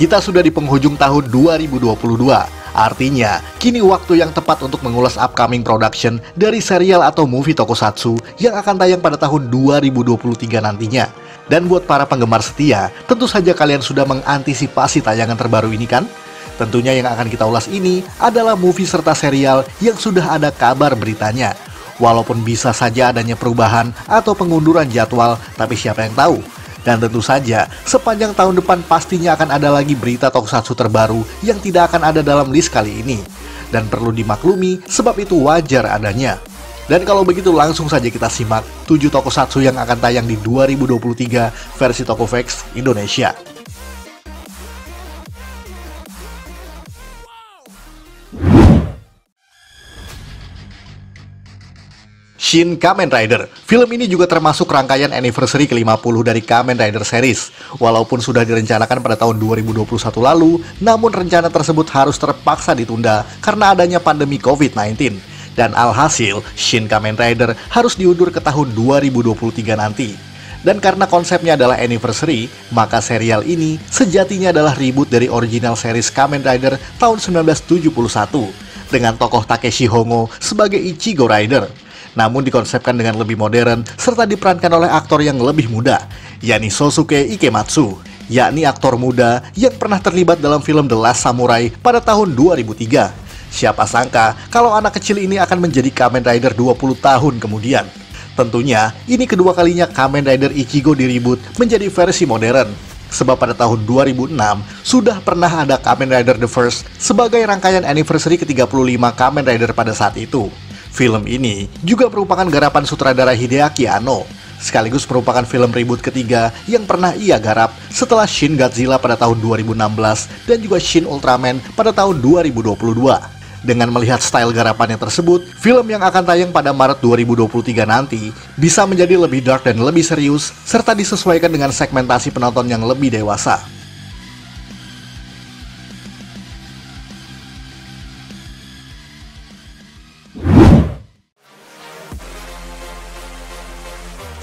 Kita sudah di penghujung tahun 2022. Artinya, kini waktu yang tepat untuk mengulas upcoming production dari serial atau movie tokusatsu yang akan tayang pada tahun 2023 nantinya. Dan buat para penggemar setia, tentu saja kalian sudah mengantisipasi tayangan terbaru ini kan? Tentunya yang akan kita ulas ini adalah movie serta serial yang sudah ada kabar beritanya. Walaupun bisa saja adanya perubahan atau pengunduran jadwal, tapi siapa yang tahu? Dan tentu saja, sepanjang tahun depan pastinya akan ada lagi berita tokusatsu terbaru yang tidak akan ada dalam list kali ini. Dan perlu dimaklumi, sebab itu wajar adanya. Dan kalau begitu langsung saja kita simak 7 tokusatsu yang akan tayang di 2023 versi Tokovex Indonesia. Shin Kamen Rider. Film ini juga termasuk rangkaian anniversary ke-50 dari Kamen Rider series. Walaupun sudah direncanakan pada tahun 2021 lalu, namun rencana tersebut harus terpaksa ditunda karena adanya pandemi COVID-19. Dan alhasil, Shin Kamen Rider harus diundur ke tahun 2023 nanti. Dan karena konsepnya adalah anniversary, maka serial ini sejatinya adalah reboot dari original series Kamen Rider tahun 1971 dengan tokoh Takeshi Hongo sebagai Ichigo Rider. Namun dikonsepkan dengan lebih modern serta diperankan oleh aktor yang lebih muda, yakni Sosuke Ikematsu, yakni aktor muda yang pernah terlibat dalam film The Last Samurai pada tahun 2003. Siapa sangka kalau anak kecil ini akan menjadi Kamen Rider 20 tahun kemudian. Tentunya ini kedua kalinya Kamen Rider Ichigo direboot menjadi versi modern. Sebab pada tahun 2006 sudah pernah ada Kamen Rider The First sebagai rangkaian anniversary ke-35 Kamen Rider pada saat itu. Film ini juga merupakan garapan sutradara Hideaki Anno, sekaligus merupakan film reboot ketiga yang pernah ia garap setelah Shin Godzilla pada tahun 2016 dan juga Shin Ultraman pada tahun 2022. Dengan melihat style garapannya tersebut, film yang akan tayang pada Maret 2023 nanti bisa menjadi lebih dark dan lebih serius, serta disesuaikan dengan segmentasi penonton yang lebih dewasa.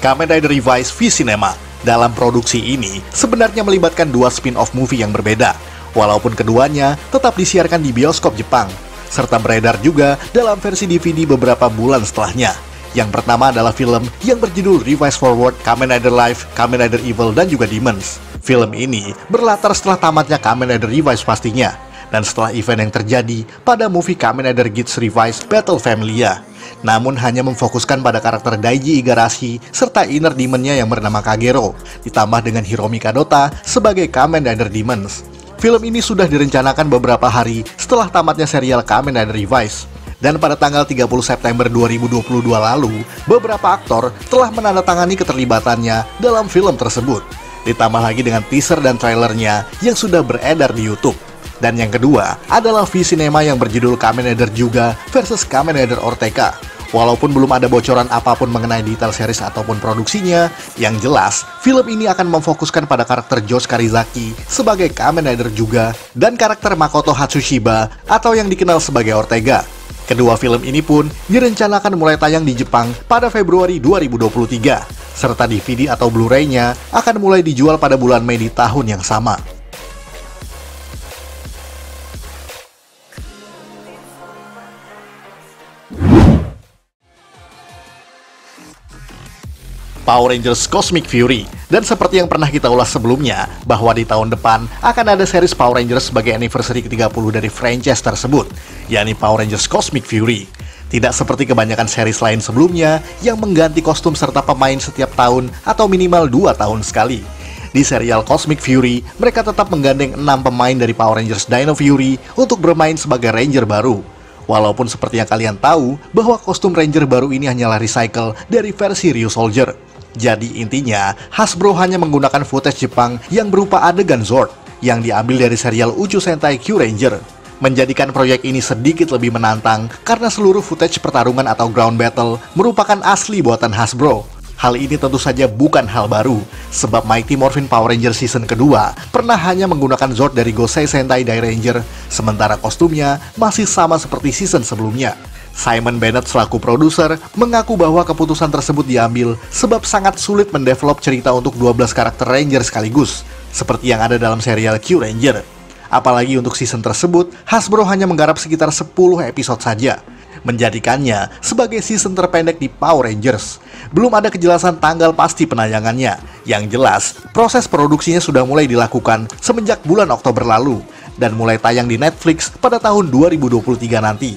Kamen Rider Revice V-Cinema. Dalam produksi ini sebenarnya melibatkan dua spin-off movie yang berbeda, walaupun keduanya tetap disiarkan di bioskop Jepang, serta beredar juga dalam versi DVD beberapa bulan setelahnya. Yang pertama adalah film yang berjudul Revice Forward, Kamen Rider Life, Kamen Rider Evil, dan juga Demons. Film ini berlatar setelah tamatnya Kamen Rider Revice pastinya, dan setelah event yang terjadi pada movie Kamen Rider Geats Revice Battle Familia. Namun hanya memfokuskan pada karakter Daiji Igarashi serta inner demon-nya yang bernama Kagero, ditambah dengan Hiromi Kadota sebagai Kamen Rider Demons. Film ini sudah direncanakan beberapa hari setelah tamatnya serial Kamen Rider Revice. Dan pada tanggal 30 September 2022 lalu, beberapa aktor telah menandatangani keterlibatannya dalam film tersebut. Ditambah lagi dengan teaser dan trailernya yang sudah beredar di YouTube. Dan yang kedua adalah V-Cinema yang berjudul Kamen Rider Juga versus Kamen Rider Ortega. Walaupun belum ada bocoran apapun mengenai detail series ataupun produksinya, yang jelas film ini akan memfokuskan pada karakter Josh Karizaki sebagai Kamen Rider Juga dan karakter Makoto Hatsushiba atau yang dikenal sebagai Ortega. Kedua film ini pun direncanakan mulai tayang di Jepang pada Februari 2023, serta DVD atau Blu-ray-nya akan mulai dijual pada bulan Mei di tahun yang sama. Power Rangers Cosmic Fury. Dan seperti yang pernah kita ulas sebelumnya, bahwa di tahun depan akan ada series Power Rangers sebagai anniversary ke-30 dari franchise tersebut, yakni Power Rangers Cosmic Fury. Tidak seperti kebanyakan series lain sebelumnya yang mengganti kostum serta pemain setiap tahun atau minimal 2 tahun sekali. Di serial Cosmic Fury, mereka tetap menggandeng 6 pemain dari Power Rangers Dino Fury untuk bermain sebagai Ranger baru. Walaupun seperti yang kalian tahu, bahwa kostum Ranger baru ini hanyalah recycle dari versi Ryu Soldier. Jadi intinya, Hasbro hanya menggunakan footage Jepang yang berupa adegan Zord yang diambil dari serial Uchu Sentai Q Ranger. Menjadikan proyek ini sedikit lebih menantang karena seluruh footage pertarungan atau ground battle merupakan asli buatan Hasbro. Hal ini tentu saja bukan hal baru, sebab Mighty Morphin Power Ranger season kedua pernah hanya menggunakan Zord dari Gosei Sentai Dai Ranger, sementara kostumnya masih sama seperti season sebelumnya. Simon Bennett selaku produser mengaku bahwa keputusan tersebut diambil sebab sangat sulit mendevelop cerita untuk 12 karakter Ranger sekaligus. seperti yang ada dalam serial Q-Ranger. Apalagi untuk season tersebut, Hasbro hanya menggarap sekitar 10 episode saja, menjadikannya sebagai season terpendek di Power Rangers. Belum ada kejelasan tanggal pasti penayangannya. Yang jelas, proses produksinya sudah mulai dilakukan semenjak bulan Oktober lalu, dan mulai tayang di Netflix pada tahun 2023 nanti.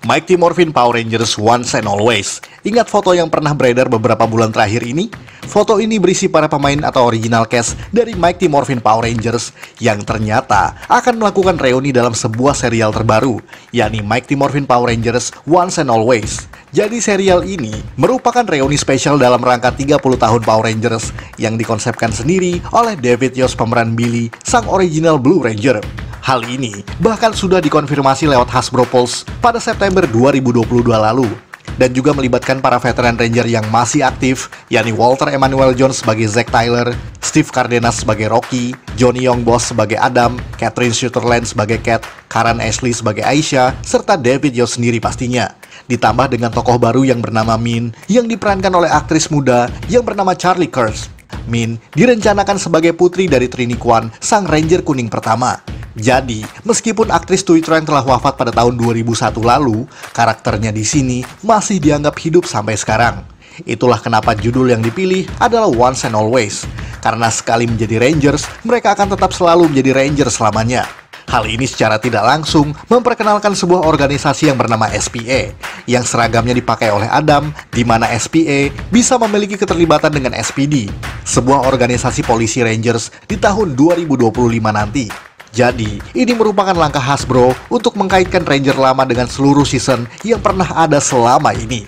Mighty Morphin Power Rangers Once and Always. Ingat foto yang pernah beredar beberapa bulan terakhir ini? Foto ini berisi para pemain atau original cast dari Mighty Morphin Power Rangers yang ternyata akan melakukan reuni dalam sebuah serial terbaru, yakni Mighty Morphin Power Rangers Once and Always. Jadi serial ini merupakan reuni spesial dalam rangka 30 tahun Power Rangers yang dikonsepkan sendiri oleh David Yost pemeran Billy, sang original Blue Ranger. Hal ini bahkan sudah dikonfirmasi lewat Hasbro Pulse pada September 2022 lalu, dan juga melibatkan para veteran Ranger yang masih aktif, yakni Walter Emmanuel Jones sebagai Zack Tyler, Steve Cardenas sebagai Rocky, Johnny Young Boss sebagai Adam, Catherine Sutherland sebagai Cat, Karen Ashley sebagai Aisyah, serta David Yost sendiri pastinya. Ditambah dengan tokoh baru yang bernama Min, yang diperankan oleh aktris muda yang bernama Charlie Kurtz. Min direncanakan sebagai putri dari Trini Kwan, sang Ranger kuning pertama. Jadi, meskipun aktris Thuy Trang telah wafat pada tahun 2001 lalu, karakternya di sini masih dianggap hidup sampai sekarang. Itulah kenapa judul yang dipilih adalah Once and Always. Karena sekali menjadi Rangers, mereka akan tetap selalu menjadi Ranger selamanya. Hal ini secara tidak langsung memperkenalkan sebuah organisasi yang bernama SPA, yang seragamnya dipakai oleh Adam, di mana SPA bisa memiliki keterlibatan dengan SPD, sebuah organisasi polisi Rangers di tahun 2025 nanti. Jadi, ini merupakan langkah Hasbro untuk mengkaitkan Ranger lama dengan seluruh season yang pernah ada selama ini.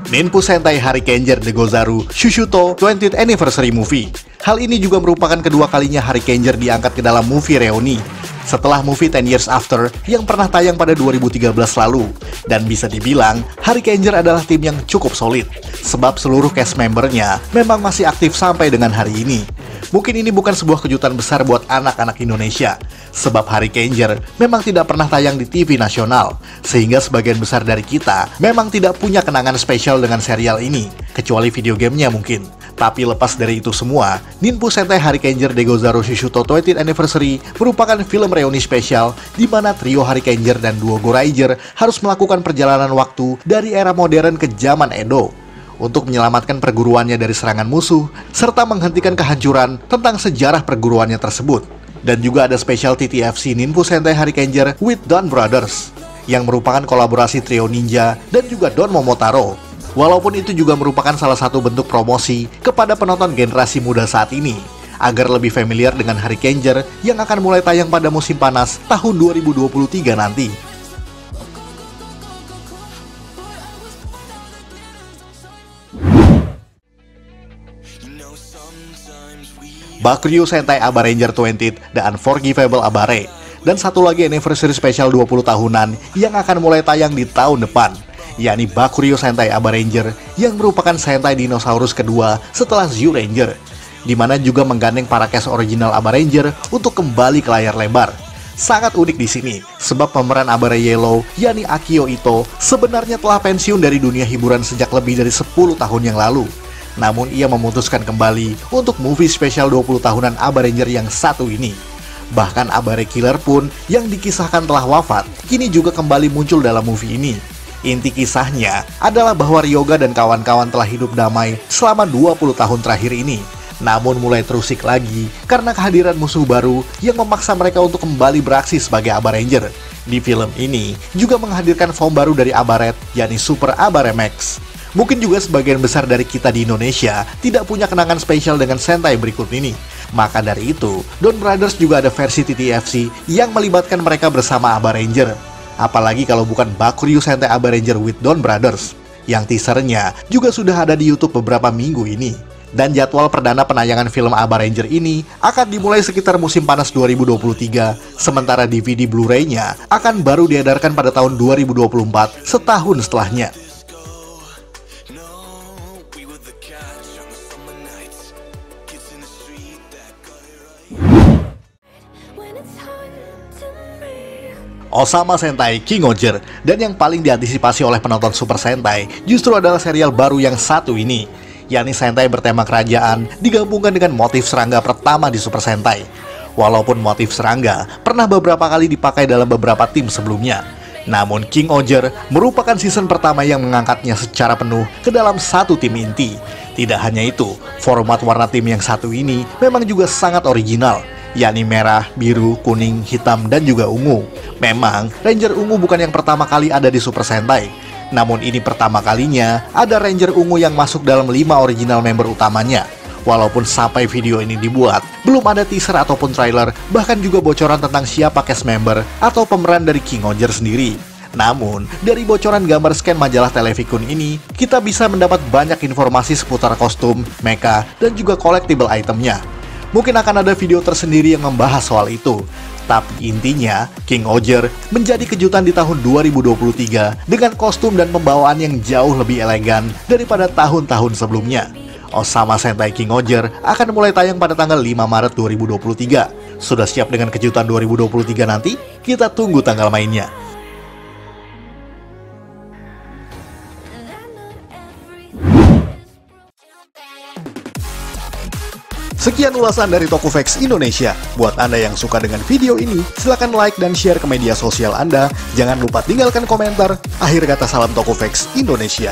Ninpu Sentai Harikenger de Gozaru Shushuto 20th Anniversary Movie. Hal ini juga merupakan kedua kalinya Harikenger diangkat ke dalam movie reuni, setelah movie 10 Years After yang pernah tayang pada 2013 lalu. Dan bisa dibilang, Harikenger adalah tim yang cukup solid, sebab seluruh cast membernya memang masih aktif sampai dengan hari ini. Mungkin ini bukan sebuah kejutan besar buat anak-anak Indonesia, sebab Harikenger memang tidak pernah tayang di TV nasional, sehingga sebagian besar dari kita memang tidak punya kenangan spesial dengan serial ini, kecuali video gamenya mungkin. Tapi lepas dari itu semua, Ninpu Sentai Harikenger de Gozaru Shushuto 20th Anniversary merupakan film reuni spesial di mana trio Harikenger dan duo Goraiger harus melakukan perjalanan waktu dari era modern ke zaman Edo untuk menyelamatkan perguruannya dari serangan musuh serta menghentikan kehancuran tentang sejarah perguruannya tersebut. Dan juga ada special TTFC Ninpu Sentai Harikenger with Don Brothers yang merupakan kolaborasi trio ninja dan juga Don Momotaro. Walaupun itu juga merupakan salah satu bentuk promosi kepada penonton generasi muda saat ini, agar lebih familiar dengan Harikenger yang akan mulai tayang pada musim panas tahun 2023 nanti. Bakuryu Sentai Aba Ranger 20th The Unforgivable Abare, dan satu lagi anniversary special 20 tahunan yang akan mulai tayang di tahun depan, yakni Bakuryu Sentai Aba Ranger yang merupakan Sentai dinosaurus kedua setelah Zyuranger, di mana juga menggandeng para cast original Aba Ranger untuk kembali ke layar lebar. Sangat unik di sini, sebab pemeran Abare Yellow, yakni Akio Ito, sebenarnya telah pensiun dari dunia hiburan sejak lebih dari 10 tahun yang lalu. Namun ia memutuskan kembali untuk movie spesial 20 tahunan Aba Ranger yang satu ini. Bahkan Abare Killer pun yang dikisahkan telah wafat, kini juga kembali muncul dalam movie ini. Inti kisahnya adalah bahwa Ryoga dan kawan-kawan telah hidup damai selama 20 tahun terakhir ini. Namun mulai terusik lagi karena kehadiran musuh baru yang memaksa mereka untuk kembali beraksi sebagai Aba Ranger. Di film ini juga menghadirkan form baru dari Abaret, yakni Super Abare Max. Mungkin juga sebagian besar dari kita di Indonesia tidak punya kenangan spesial dengan Sentai berikut ini. Maka dari itu, Don Brothers juga ada versi TTFC yang melibatkan mereka bersama Aba Ranger. Apalagi kalau bukan Bakuryu Sentai Aba Ranger with Don Brothers, yang teasernya juga sudah ada di YouTube beberapa minggu ini. Dan jadwal perdana penayangan film Aba Ranger ini akan dimulai sekitar musim panas 2023, sementara DVD Blu-ray-nya akan baru diedarkan pada tahun 2024, setahun setelahnya. Osama Sentai King Oger, dan yang paling diantisipasi oleh penonton Super Sentai justru adalah serial baru yang satu ini, yakni Sentai bertema kerajaan digabungkan dengan motif serangga pertama di Super Sentai. Walaupun motif serangga pernah beberapa kali dipakai dalam beberapa tim sebelumnya, namun King Oger merupakan season pertama yang mengangkatnya secara penuh ke dalam satu tim inti. Tidak hanya itu, format warna tim yang satu ini memang juga sangat original, yakni merah, biru, kuning, hitam, dan juga ungu. Memang, Ranger ungu bukan yang pertama kali ada di Super Sentai. Namun ini pertama kalinya ada Ranger ungu yang masuk dalam 5 original member utamanya. Walaupun sampai video ini dibuat, belum ada teaser ataupun trailer, bahkan juga bocoran tentang siapa cast member atau pemeran dari King Oger sendiri. Namun, dari bocoran gambar scan majalah Televikun ini, kita bisa mendapat banyak informasi seputar kostum, mecha, dan juga collectible itemnya. Mungkin akan ada video tersendiri yang membahas soal itu. Tapi intinya, King Oger menjadi kejutan di tahun 2023 dengan kostum dan pembawaan yang jauh lebih elegan daripada tahun-tahun sebelumnya. Osama Sentai King Oger akan mulai tayang pada tanggal 5 Maret 2023. Sudah siap dengan kejutan 2023 nanti? Kita tunggu tanggal mainnya. Sekian ulasan dari Tokofax Indonesia. Buat Anda yang suka dengan video ini, silahkan like dan share ke media sosial Anda. Jangan lupa tinggalkan komentar. Akhir kata, salam Tokofax Indonesia.